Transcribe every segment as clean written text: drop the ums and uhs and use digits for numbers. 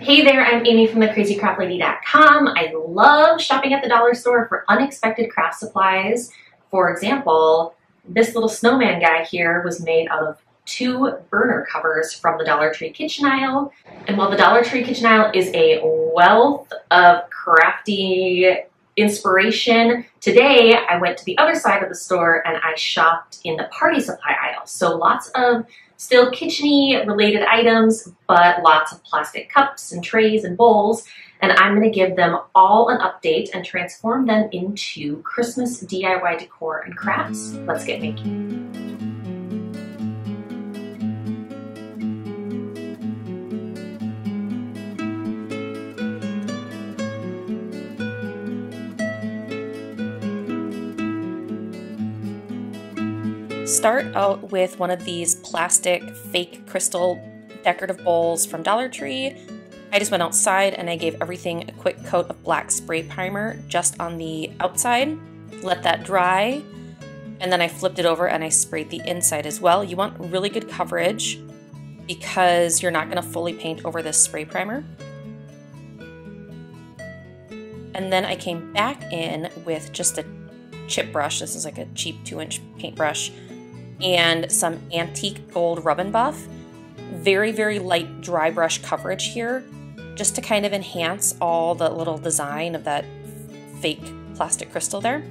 Hey there, I'm Amy from thecrazycraftlady.com. I love shopping at the dollar store for unexpected craft supplies. For example, this little snowman guy here was made out of 2 burner covers from the Dollar Tree kitchen aisle. And while the Dollar Tree kitchen aisle is a wealth of crafty inspiration, today I went to the other side of the store and I shopped in the party supply aisle. So lots of still kitchen-y related items, but lots of plastic cups and trays and bowls. And I'm going to give them all an update and transform them into Christmas DIY decor and crafts. Let's get making. Start out with one of these plastic fake crystal decorative bowls from Dollar Tree. I just went outside and I gave everything a quick coat of black spray primer just on the outside. Let that dry, and then I flipped it over and I sprayed the inside as well. You want really good coverage because you're not going to fully paint over this spray primer. And then I came back in with just a chip brush. This is like a cheap 2-inch paintbrush, and some antique gold rub and buff. Very, very light dry brush coverage here, just to kind of enhance all the little design of that fake plastic crystal there.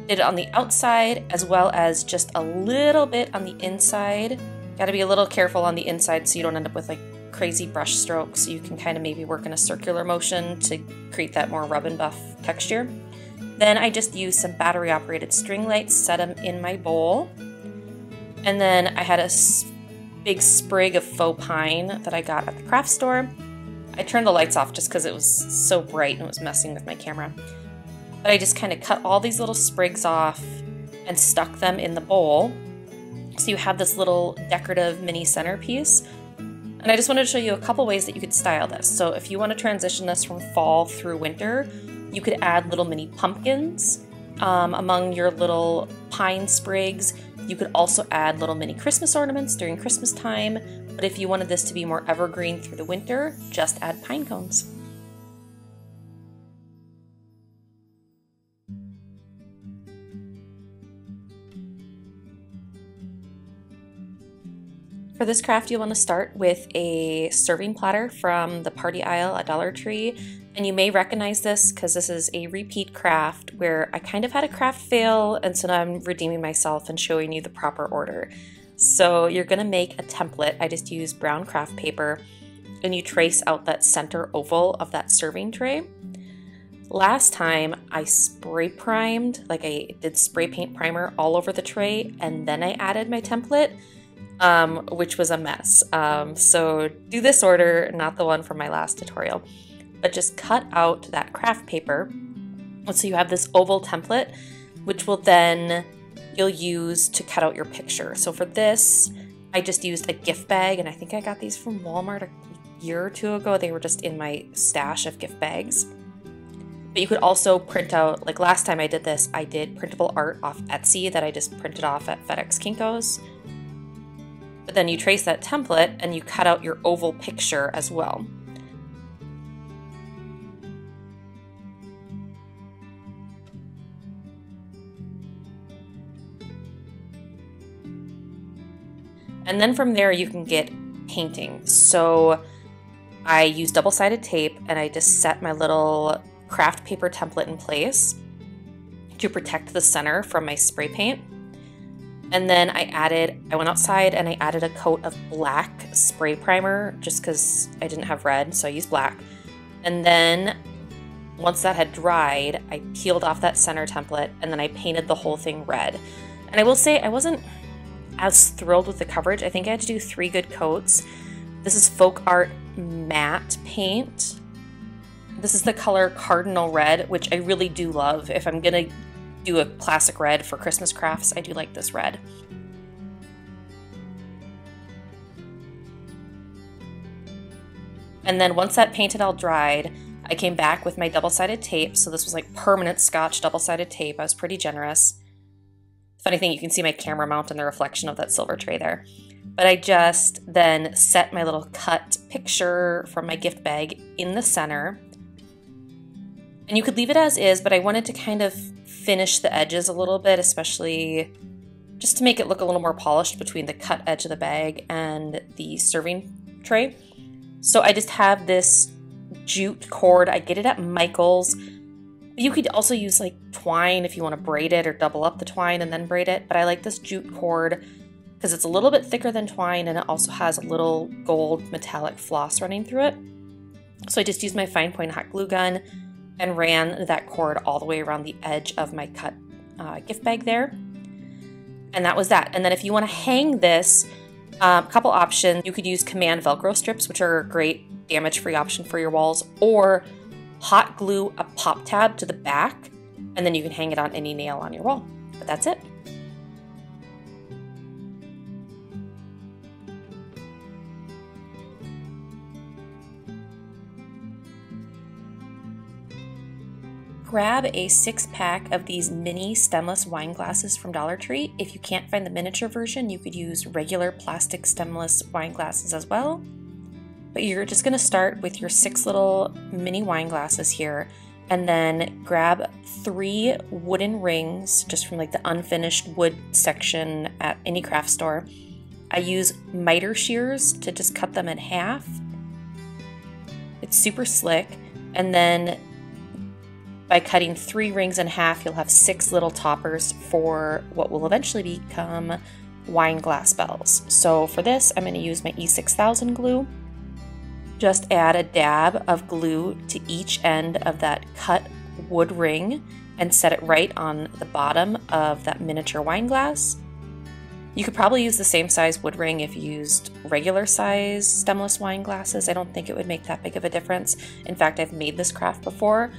Did it on the outside as well as just a little bit on the inside. Got to be a little careful on the inside so you don't end up with like crazy brush strokes. You can kind of maybe work in a circular motion to create that more rub and buff texture. Then I just used some battery operated string lights, set them in my bowl. And then I had a big sprig of faux pine that I got at the craft store. I turned the lights off just because it was so bright and it was messing with my camera. But I just kind of cut all these little sprigs off and stuck them in the bowl. So you have this little decorative mini centerpiece. And I just wanted to show you a couple ways that you could style this. So if you want to transition this from fall through winter, you could add little mini pumpkins among your little pine sprigs. You could also add little mini Christmas ornaments during Christmas time. But if you wanted this to be more evergreen through the winter, just add pine cones. For this craft, you'll want to start with a serving platter from the party aisle at Dollar Tree. And you may recognize this because this is a repeat craft where I kind of had a craft fail, and so now I'm redeeming myself and showing you the proper order. So you're going to make a template. I just used brown craft paper, and you trace out that center oval of that serving tray. Last time I spray primed, like I did spray paint primer all over the tray, and then I added my template. Which was a mess. So do this order, not the one from my last tutorial, but just cut out that craft paper. So you have this oval template, which will then you'll use to cut out your picture. So for this, I just used a gift bag, and I think I got these from Walmart a year or 2 ago. They were just in my stash of gift bags. But you could also print out, like last time I did this, I did printable art off Etsy that I just printed off at FedEx Kinko's. But then you trace that template and you cut out your oval picture as well. And then from there you can get painting. So I used double-sided tape and I just set my little craft paper template in place to protect the center from my spray paint. And then I went outside and I added a coat of black spray primer just because I didn't have red, so I used black. And then once that had dried, I peeled off that center template and then I painted the whole thing red. And I will say I wasn't as thrilled with the coverage. I think I had to do 3 good coats. This is Folk Art Matte Paint. This is the color Cardinal Red, which I really do love. If I'm gonna do a classic red for Christmas crafts, I do like this red. And then once that paint had all dried, I came back with my double-sided tape. So this was like permanent Scotch double-sided tape. I was pretty generous. Funny thing, you can see my camera mount and the reflection of that silver tray there. But I just then set my little cut picture from my gift bag in the center. And you could leave it as is, but I wanted to kind of finish the edges a little bit, especially just to make it look a little more polished between the cut edge of the bag and the serving tray. So I just have this jute cord. I get it at Michael's. You could also use like twine if you want to braid it or double up the twine and then braid it. But I like this jute cord because it's a little bit thicker than twine and it also has a little gold metallic floss running through it. So I just used my fine point hot glue gun and ran that cord all the way around the edge of my cut gift bag there. And that was that. And then if you want to hang this, a couple options. You could use command Velcro strips, which are a great damage-free option for your walls, or hot glue a pop tab to the back, and then you can hang it on any nail on your wall. But that's it. Grab a 6-pack of these mini stemless wine glasses from Dollar Tree. If you can't find the miniature version, you could use regular plastic stemless wine glasses as well. But you're just going to start with your 6 little mini wine glasses here, and then grab 3 wooden rings just from like the unfinished wood section at any craft store. I use miter shears to just cut them in half. It's super slick. And then by cutting 3 rings in half, you'll have 6 little toppers for what will eventually become wine glass bells. So for this, I'm going to use my E6000 glue. Just add a dab of glue to each end of that cut wood ring and set it right on the bottom of that miniature wine glass. You could probably use the same size wood ring if you used regular size stemless wine glasses. I don't think it would make that big of a difference. In fact, I've made this craft before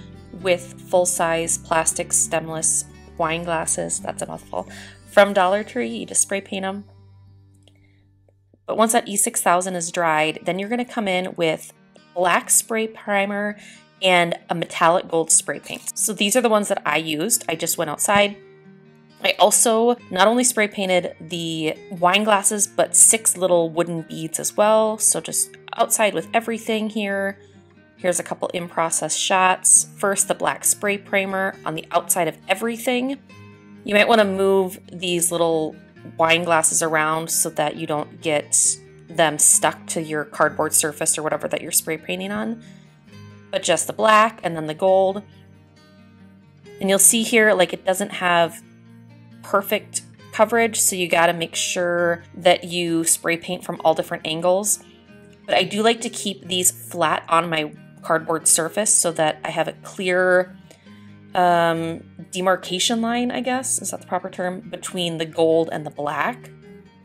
with full-size plastic stemless wine glasses, that's a mouthful, from Dollar Tree. You just spray paint them. But once that E6000 is dried, then you're going to come in with black spray primer and a metallic gold spray paint. So these are the ones that I used. I just went outside. I also not only spray painted the wine glasses, but 6 little wooden beads as well. So just outside with everything here. Here's a couple in-process shots. First, the black spray primer on the outside of everything. You might want to move these little wine glasses around so that you don't get them stuck to your cardboard surface or whatever that you're spray painting on. But just the black and then the gold. And you'll see here, like, it doesn't have perfect coverage, so you got to make sure that you spray paint from all different angles. But I do like to keep these flat on my cardboard surface so that I have a clear demarcation line, I guess, is that the proper term, between the gold and the black.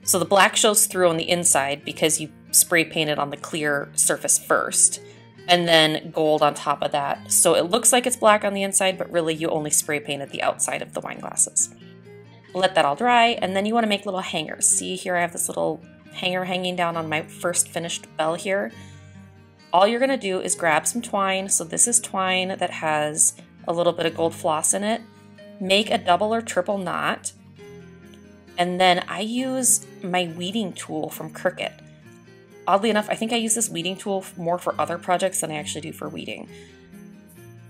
So the black shows through on the inside because you spray painted on the clear surface first, and then gold on top of that. So it looks like it's black on the inside, but really you only spray painted the outside of the wine glasses. Let that all dry, and then you want to make little hangers. See here, I have this little hanger hanging down on my first finished bell here. All you're going to do is grab some twine. So this is twine that has a little bit of gold floss in it. Make a double or triple knot. And then I use my weeding tool from Cricut. Oddly enough, I think I use this weeding tool more for other projects than I actually do for weeding.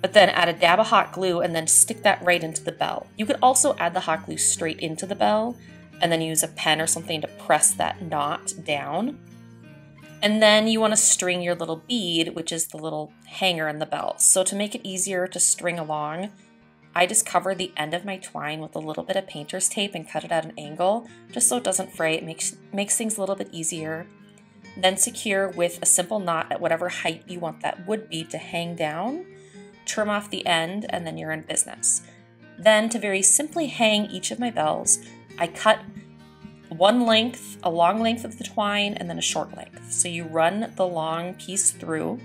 But then add a dab of hot glue and then stick that right into the bell. You could also add the hot glue straight into the bell and then use a pen or something to press that knot down. And then you want to string your little bead, which is the little hanger in the bell. So to make it easier to string along, I just cover the end of my twine with a little bit of painter's tape and cut it at an angle, just so it doesn't fray. It makes things a little bit easier. Then secure with a simple knot at whatever height you want that wood bead to hang down. Trim off the end, and then you're in business. Then to very simply hang each of my bells, I cut one length, a long length of the twine, and then a short length. So you run the long piece through,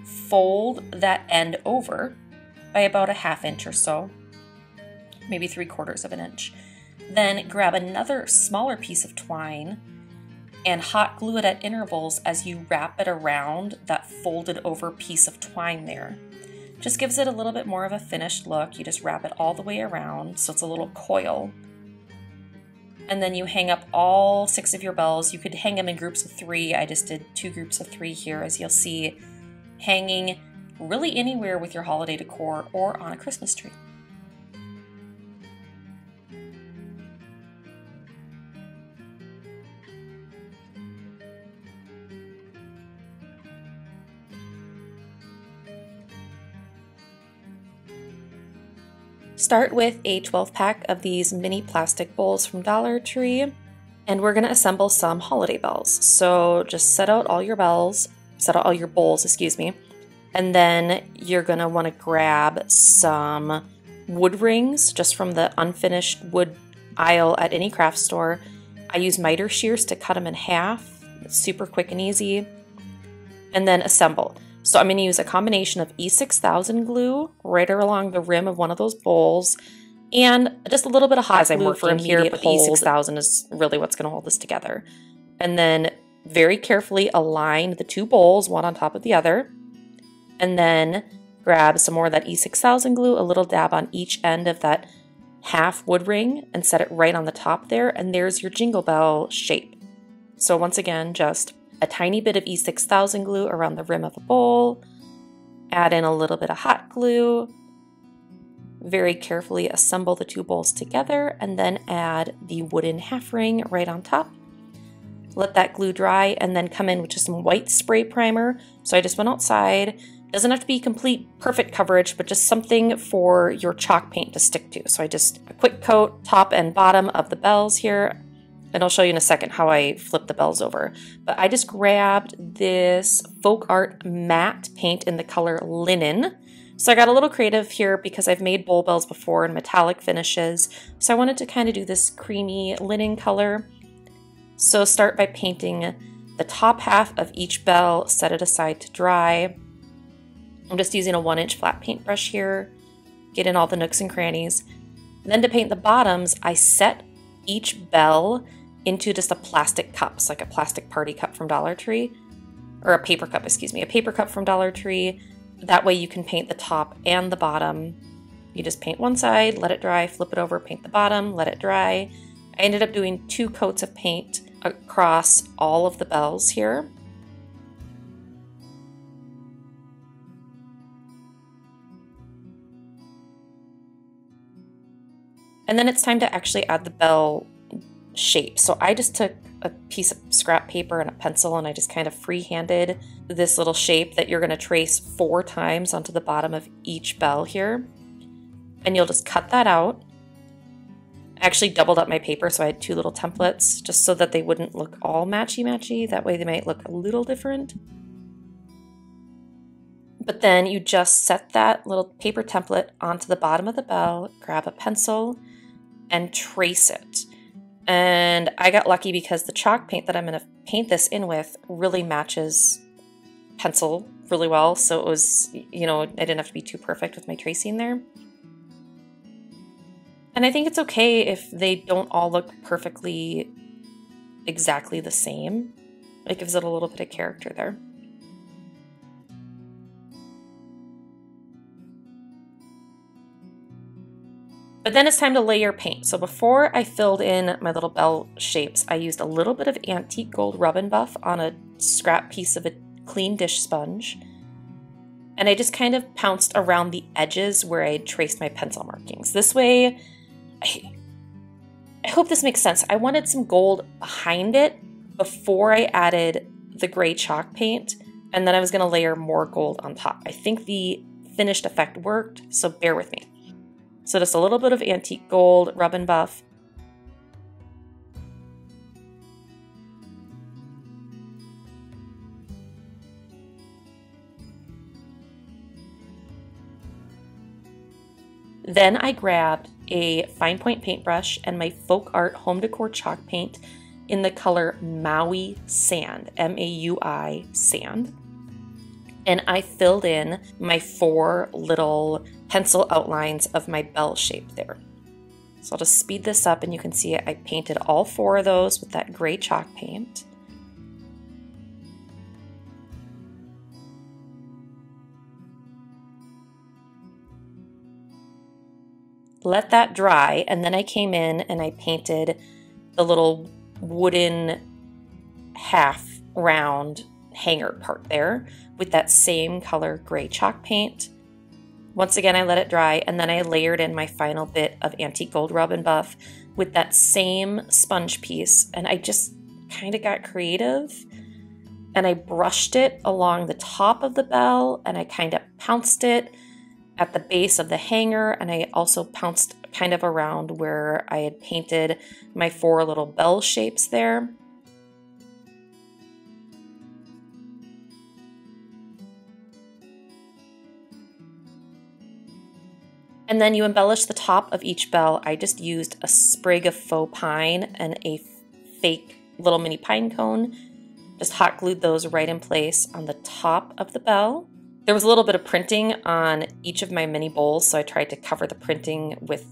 fold that end over by about a ½ inch or so, maybe 3/4 of an inch. Then grab another smaller piece of twine and hot glue it at intervals as you wrap it around that folded over piece of twine there. Just gives it a little bit more of a finished look. You just wrap it all the way around so it's a little coil. And then you hang up all 6 of your bells. You could hang them in groups of 3. I just did 2 groups of 3 here, as you'll see, hanging really anywhere with your holiday decor or on a Christmas tree. Start with a 12-pack of these mini plastic bowls from Dollar Tree, and we're going to assemble some holiday bells. So just set out all your bowls, excuse me, and then you're going to want to grab some wood rings just from the unfinished wood aisle at any craft store. I use miter shears to cut them in half. It's super quick and easy. And then assemble. So I'm going to use a combination of E6000 glue right along the rim of one of those bowls, and just a little bit of hot glue for immediate hold. E6000 is really what's going to hold this together. And then very carefully align the 2 bowls, one on top of the other, and then grab some more of that E6000 glue, a little dab on each end of that half wood ring, and set it right on the top there, and there's your jingle bell shape. So once again, just a tiny bit of E6000 glue around the rim of a bowl, add in a little bit of hot glue, very carefully assemble the 2 bowls together, and then add the wooden half ring right on top. Let that glue dry, and then come in with just some white spray primer. So I just went outside. Doesn't have to be complete perfect coverage, but just something for your chalk paint to stick to. So I just a quick coat top and bottom of the bells here. And I'll show you in a second how I flip the bells over. But I just grabbed this folk art matte paint in the color linen. So I got a little creative here because I've made bowl bells before in metallic finishes. So I wanted to kind of do this creamy linen color. So start by painting the top half of each bell, set it aside to dry. I'm just using a 1-inch flat paintbrush here. Get in all the nooks and crannies. And then to paint the bottoms, I set each bell into just a plastic cup, so like a plastic party cup from Dollar Tree, or a paper cup, excuse me, a paper cup from Dollar Tree. That way you can paint the top and the bottom. You just paint one side, let it dry, flip it over, paint the bottom, let it dry. I ended up doing 2 coats of paint across all of the bells here. And then it's time to actually add the bell shape. So I just took a piece of scrap paper and a pencil, and I just kind of freehanded this little shape that you're going to trace 4 times onto the bottom of each bell here. And you'll just cut that out. I actually doubled up my paper, so I had 2 little templates just so that they wouldn't look all matchy-matchy. That way they might look a little different. But then you just set that little paper template onto the bottom of the bell, grab a pencil, and trace it. And I got lucky because the chalk paint that I'm going to paint this in with really matches pencil really well. So it was, you know, I didn't have to be too perfect with my tracing there. And I think it's okay if they don't all look perfectly exactly the same. It gives it a little bit of character there. But then it's time to layer paint. So before I filled in my little bell shapes, I used a little bit of antique gold rub and buff on a scrap piece of a clean dish sponge. And I just kind of pounced around the edges where I traced my pencil markings. This way, I hope this makes sense. I wanted some gold behind it before I added the gray chalk paint, and then I was going to layer more gold on top. I think the finished effect worked, so bear with me. So just a little bit of antique gold, rub and buff. Then I grabbed a fine point paintbrush and my folk art home decor chalk paint in the color Maui Sand, M-A-U-I sand. And I filled in my 4 little pencil outlines of my bell shape there. So I'll just speed this up and you can see it. I painted all 4 of those with that gray chalk paint. Let that dry, and then I came in and I painted the little wooden half round hanger part there with that same color gray chalk paint. Once again, I let it dry, and then I layered in my final bit of antique gold rub and buff with that same sponge piece, and I just kind of got creative, and I brushed it along the top of the bell, and I kind of pounced it at the base of the hanger, and I also pounced kind of around where I had painted my 4 little bell shapes there. And then you embellish the top of each bell. I just used a sprig of faux pine and a fake little mini pine cone. Just hot glued those right in place on the top of the bell. There was a little bit of printing on each of my mini bowls, so I tried to cover the printing with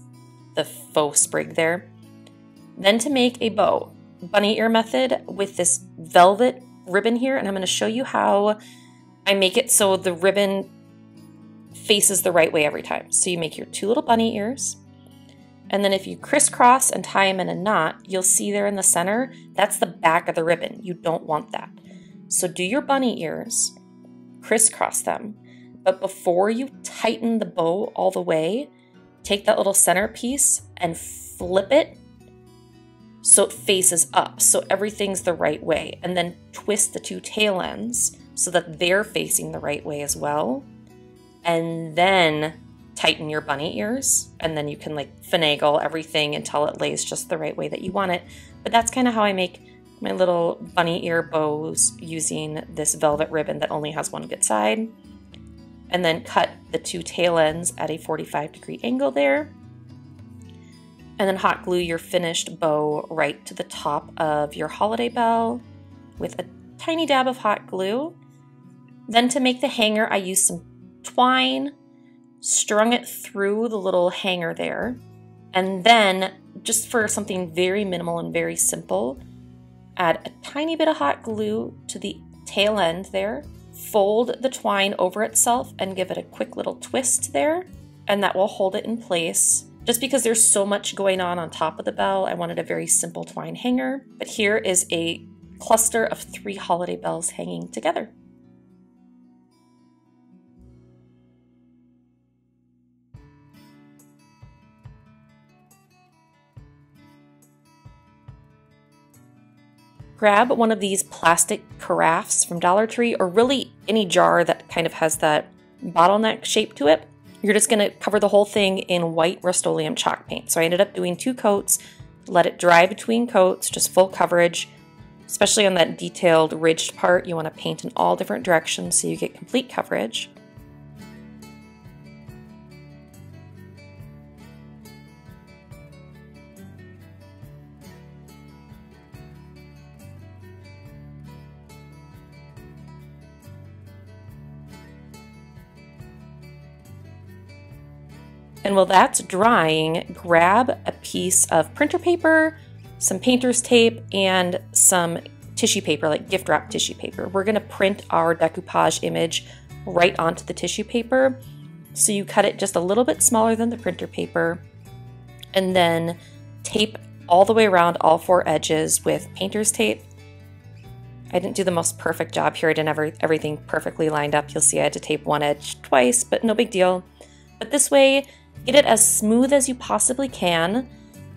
the faux sprig there. Then to make a bow, bunny ear method with this velvet ribbon here, and I'm going to show you how I make it so the ribbon faces the right way every time. So you make your 2 little bunny ears, and then if you crisscross and tie them in a knot, you'll see there in the center, that's the back of the ribbon. You don't want that. So do your bunny ears, crisscross them, but before you tighten the bow all the way, take that little centerpiece and flip it so it faces up, so everything's the right way, and then twist the 2 tail ends so that they're facing the right way as well. And then tighten your bunny ears, and then you can like finagle everything until it lays just the right way that you want it. But that's kind of how I make my little bunny ear bows using this velvet ribbon that only has 1 good side. And then cut the 2 tail ends at a 45-degree angle there. And then hot glue your finished bow right to the top of your holiday bell with a tiny dab of hot glue. Then to make the hanger, I used some twine, strung it through the little hanger there, and then just for something very minimal and very simple, add a tiny bit of hot glue to the tail end there, fold the twine over itself and give it a quick little twist there, and that will hold it in place. Just because there's so much going on top of the bell, I wanted a very simple twine hanger, but here is a cluster of 3 holiday bells hanging together. Grab one of these plastic carafes from Dollar Tree, or really any jar that kind of has that bottleneck shape to it. You're just going to cover the whole thing in white Rust-Oleum chalk paint. So I ended up doing 2 coats, let it dry between coats, just full coverage. Especially on that detailed ridged part, you want to paint in all different directions so you get complete coverage. And while that's drying, grab a piece of printer paper, some painter's tape, and some tissue paper, like gift wrap tissue paper. We're gonna print our decoupage image right onto the tissue paper. So you cut it just a little bit smaller than the printer paper, and then tape all the way around all 4 edges with painter's tape. I didn't do the most perfect job here. I didn't have everything perfectly lined up. You'll see I had to tape 1 edge twice, but no big deal. But this way, get it as smooth as you possibly can,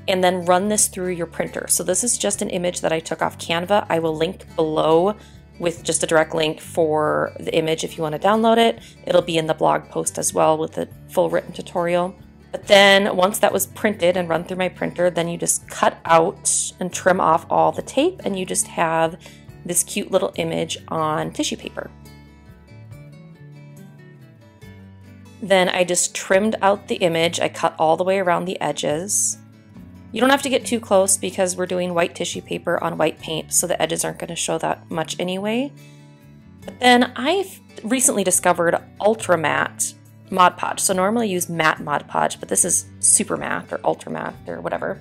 and then run this through your printer. So this is just an image that I took off Canva. I will link below with just a direct link for the image if you want to download it. It'll be in the blog post as well with the full written tutorial. But then once that was printed and run through my printer, then you just cut out and trim off all the tape, and you just have this cute little image on tissue paper. Then I just trimmed out the image. I cut all the way around the edges. You don't have to get too close because we're doing white tissue paper on white paint, so the edges aren't going to show that much anyway. But then I've recently discovered Ultra Matte Mod Podge. So normally I use matte Mod Podge, but this is super matte or ultra matte or whatever.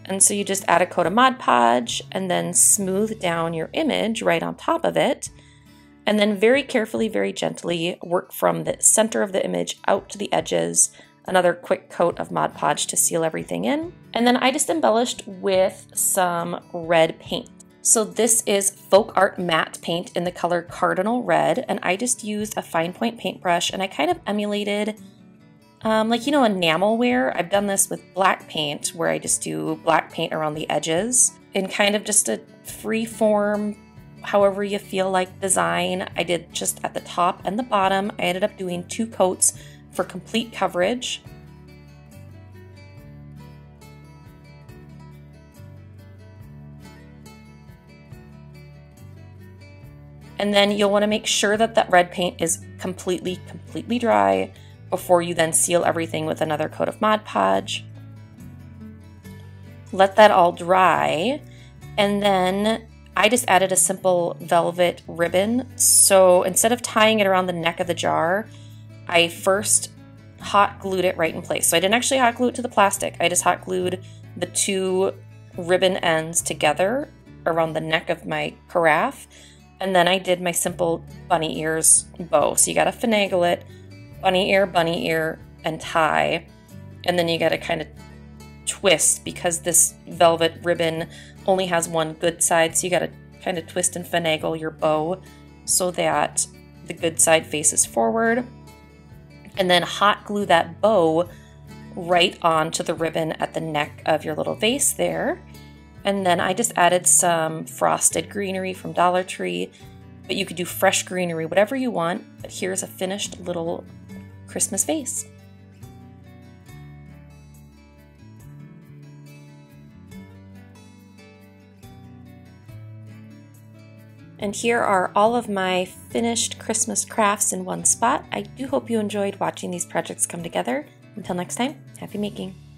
And so you just add a coat of Mod Podge and then smooth down your image right on top of it. And then very carefully, very gently work from the center of the image out to the edges another quick coat of Mod Podge to seal everything in. And then I just embellished with some red paint. So this is Folk Art Matte Paint in the color Cardinal Red, and I just used a fine point paintbrush, and I kind of emulated, like, you know, enamelware. I've done this with black paint, where I just do black paint around the edges in kind of just a free form, however you feel like design. I did just at the top and the bottom. I ended up doing 2 coats for complete coverage. And then you'll want to make sure that that red paint is completely dry before you then seal everything with another coat of Mod Podge. Let that all dry, and then I just added a simple velvet ribbon. So instead of tying it around the neck of the jar, I first hot glued it right in place. So I didn't actually hot glue it to the plastic. I just hot glued the 2 ribbon ends together around the neck of my carafe. And then I did my simple bunny ears bow. So you gotta finagle it, bunny ear, and tie. And then you gotta kind of twist, because this velvet ribbon only has one good side. So you gotta kind of twist and finagle your bow so that the good side faces forward. And then hot glue that bow right onto the ribbon at the neck of your little vase there. And then I just added some frosted greenery from Dollar Tree, but you could do fresh greenery, whatever you want. But here's a finished little Christmas vase. And here are all of my finished Christmas crafts in one spot. I do hope you enjoyed watching these projects come together. Until next time, happy making!